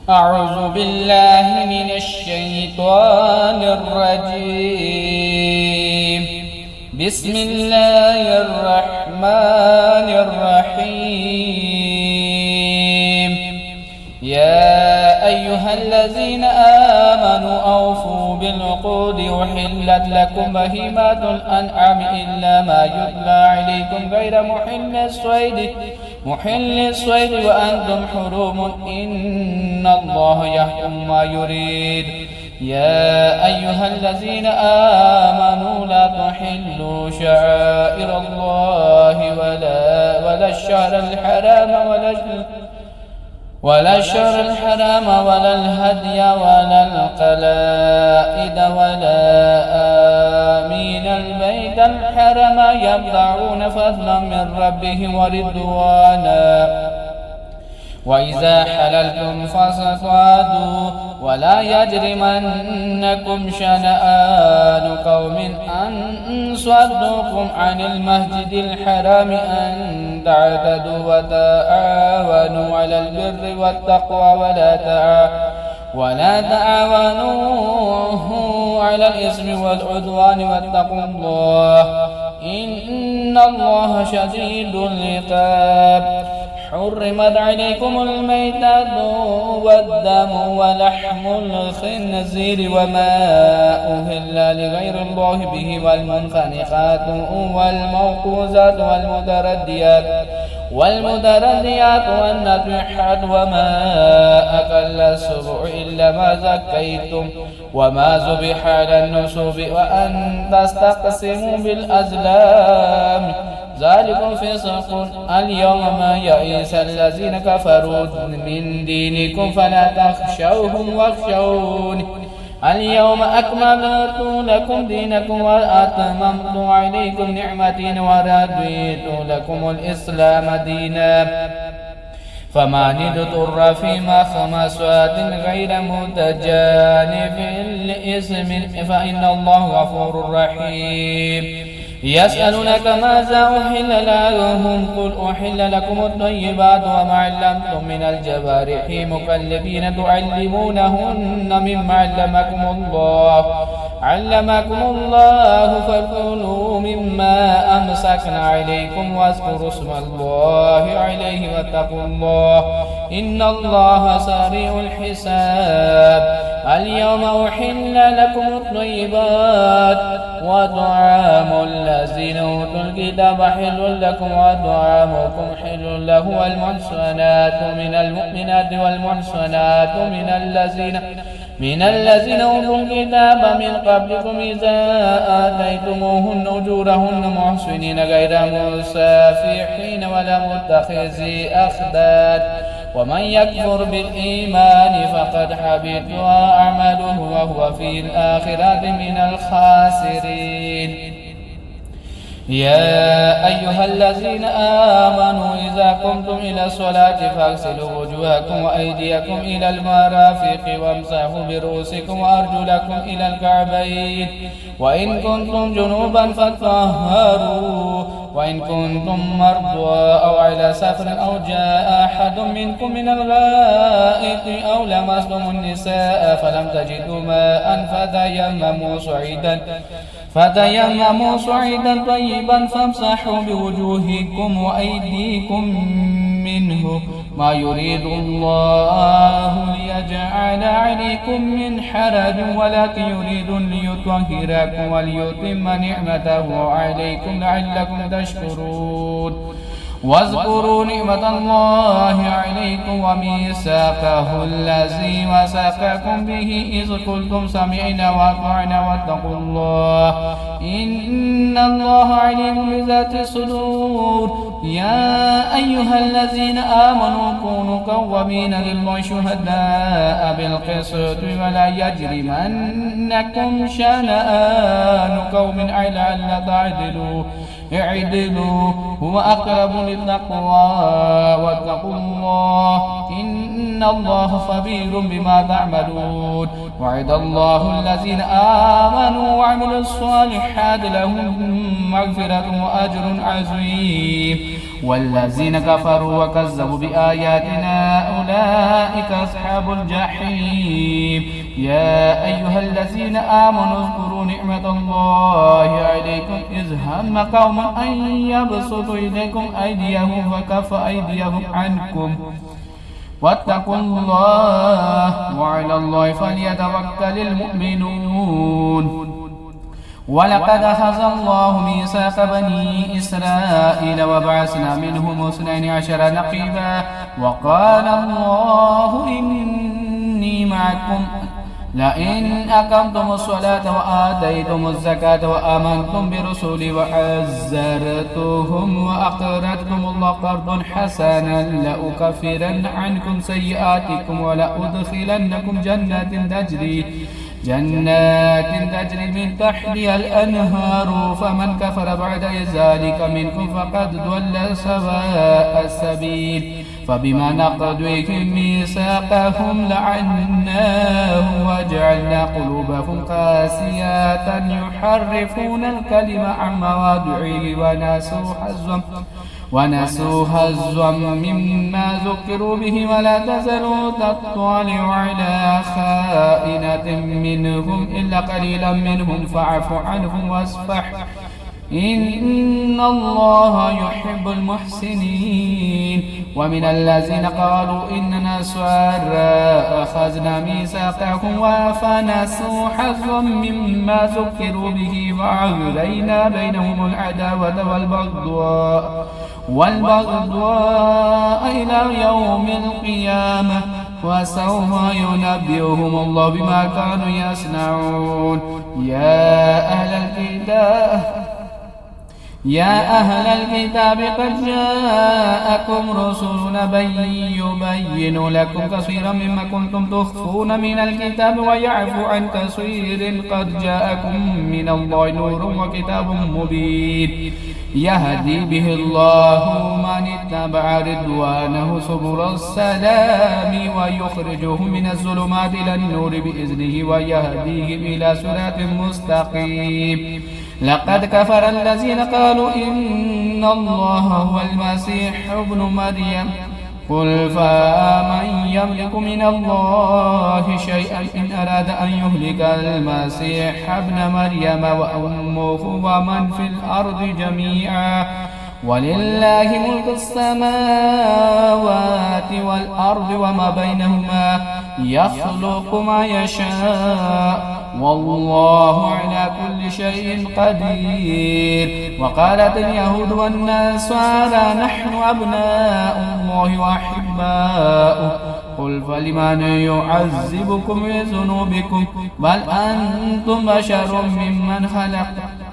أعوذ بالله من الشيطان الرجيم. بسم الله الرحمن الرحيم. يا أيها الذين آمنوا أوفوا بالعقود أحلت لكم بهيمات الأنعام إلا ما يتلى عليكم غير محل الصيد وأنتم حرم إن الله يحكم ما يريد. يا أيها الذين آمنوا لا تحلوا شعائر الله ولا الشهر الحرام ولا الهدي ولا القلائد ولا آمين البيت الحرام يبتغون فضلا من ربهم ورضوانا. وإذا حللتم فاصطادوا ولا يجرمنكم شنآن قوم أن صدوكم عن المسجد الحرام أن تعتدوا وتعاونوا على البر والتقوى ولا تعاونوا على الإثم والعدوان واتقوا الله إن الله شديد العقاب. حرمت عليكم الميتة والدم ولحم الخنزير وما أهل لغير الله به والمنخنقات والموقوذات والمترديات والنطيحات وما أكل السبع إلا ما زكيتم وما ذبح على النصب وأن تستقسموا بالأزلام ذلكم فسق. اليوم يئس الذين كفروا من دينكم فلا تخشوهم واخشوني اليوم أكملت لكم دينكم وأتممت عليكم نعمتي ورضيت لكم الإسلام دينا. فمن اضطر في مخمصة غير متجانف لإثم فإن الله غفور رحيم. يسألونك ماذا أحل لهم قل أحل لكم الطيبات وما علمتم من الجوارح مكلبين تعلمونهن مما علمكم الله فكلوا مما أمسكن عليكم واذكروا اسم الله عليه واتقوا الله إن الله سريع الحساب. اليوم أحل لكم الطيبات وطعام الذين أوتوا الكتاب حل لكم وطعامكم حل له والمحصنات من المؤمنات والمحصنات من الذين أوتوا الكتاب من قبلكم إذا آتيتموهن أجورهن محصنين غير مسافحين ولا متخذي أخدان ومن يكفر بالإيمان فقد حبط أعماله وهو في الآخرة من الخاسرين. يا أيها الذين آمنوا إذا قمتم إلى الصلاة فاغسلوا وجوهكم وأيديكم إلى المرافق وامسحوا برؤوسكم وأرجلكم إلى الكعبين وإن كنتم جنوبا فاطهروا وإن كنتم مرضى أو على سفر أو جاء أحد منكم من الغائط أو لمستم النساء فلم تجدوا ماء فتيمموا صعيدا طيبا فامسحوا بوجوهكم وأيديكم منه ما يريد الله ليجعل عليكم من حرج ولكن يريد ليطهركم وليتم نعمته عليكم لعلكم تشكرون. واذكروا نعمة الله عليكم وميثاقه الذي وثقكم به إذ قلتم سمعنا وأطعنا واتقوا الله إن الله عليم بذات الصدور. يا أيها الذين آمنوا كونوا قوامين لله شهداء بالقسط ولا يجرمنكم شنآن قوم على ألا تعدلوا اعدلوا هو أقرب للتقوى واتقوا الله إن إن الله خبير بما تعملون. وعد الله الذين آمنوا وعملوا الصالحات لهم مغفرة وأجر عظيم، والذين كفروا وكذبوا بآياتنا أولئك أصحاب الجحيم. يا أيها الذين آمنوا اذكروا نعمة الله عليكم إذ هم قوم أن يبسطوا إليكم أيديهم فكف أيديهم عنكم واتقوا الله وعلى الله فليتوكل المؤمنون. ولقد أخذ الله ميثاق بني إسرائيل وبعثنا منهم 12 نقيبا وقال الله إني معكم لئن أقمتم الصلاة وآتيتم الزكاة وآمنتم برسولي وعزرتهم وأقرضتم الله قرضا حسنا لأكفرن عنكم سيئاتكم ولأدخلنكم جنات تجري من تحتها الأنهار فمن كفر بعد ذلك منكم فقد ضل سواء السبيل. فبما نقضهم ميثاقهم لعناهم وجعلنا قلوبهم قاسية يحرفون الكلم عن مواضعه ونسوا حظا مما ذكروا به ولا تزالوا تطلع على خائنة منهم إلا قليلا منهم فاعف عنهم واصفح إن الله يحب المحسنين. ومن الذين قالوا إننا نصارى أخذنا ميثاقهم فنسوا حظا مما ذكروا به وأغرينا بينهم العداوة والبغضاء إلى يوم القيامة وسوف ينبئهم الله بما كانوا يصنعون. يا أهل الكتاب قد جاءكم رسولنا يبين لكم كثيرا مما كنتم تخفون من الكتاب ويعفو عن كثير قد جاءكم من الله نور وكتاب مبين يهدي به الله من اتبع رضوانه سبل السلام ويخرجهم من الظلمات إلى النور بإذنه ويهديهم إلى صراط مستقيم. لقد كفر الذين قالوا إن الله هو المسيح ابن مريم قل فمن يملك من الله شيئا إن أراد أن يهلك المسيح ابن مريم وأمه ومن في الأرض جميعا ولله ملك السماوات والأرض وما بينهما يخلق ما يشاء والله على كل شيء قدير. وقالت اليهود والنصارى نحن أبناء الله وأحباؤه قل فلمن يعذبكم بذنوبكم بل أنتم بشر ممن خلق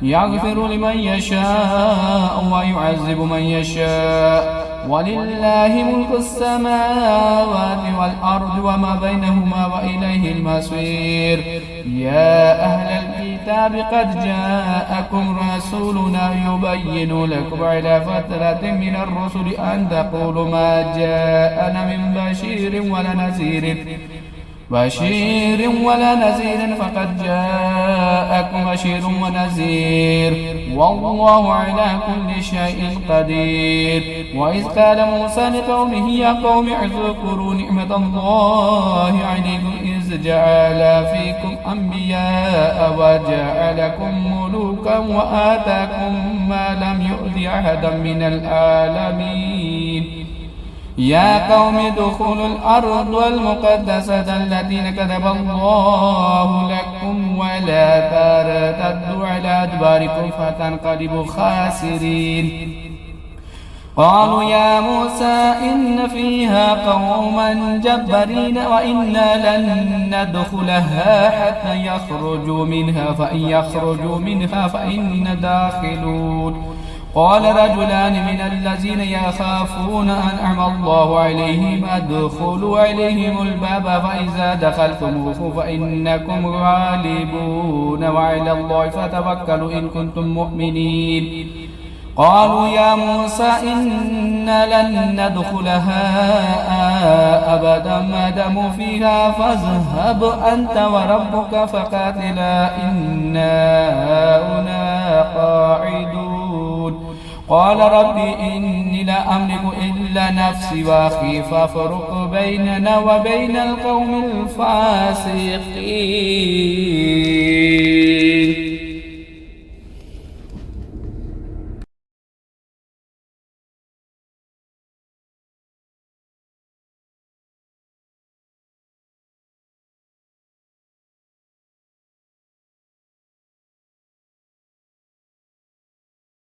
يغفر لمن يشاء ويعذب من يشاء ولله ملك السماوات والأرض وما بينهما وإليه المصير. يا أهل الكتاب قد جاءكم رسولنا يبين لكم على فترة من الرسل أن تقولوا ما جاءنا من بشير ولا نذير فقد جاءكم بشير ونذير والله على كل شيء قدير. وإذ قال موسى لقومه يا قوم اذكروا نعمة الله عليكم إذ جعل فيكم أنبياء وجعلكم ملوكا وآتاكم ما لم يؤت أحدا من العالمين. يا قوم ادخلوا الأرض المقدسة التي كتب الله لكم ولا ترتدوا على أدباركم فتنقلبوا خاسرين. قالوا يا موسى إن فيها قوما جبارين وإنا لن ندخلها حتى يخرجوا منها فإن يخرجوا منها فإنا داخلون. قال رجلان من الذين يخافون أنعم الله عليهم ادخلوا عليهم الباب فإذا دخلتموه فإنكم غالبون وعلى الله فتوكلوا إن كنتم مؤمنين. قالوا يا موسى إنا لن ندخلها أبدا ما داموا فيها فاذهب أنت وربك فقاتلا إنا هنا قاعدون قال رب إني لا أملك إلا نفسي وأخي فافرق بيننا وبين القوم الفاسقين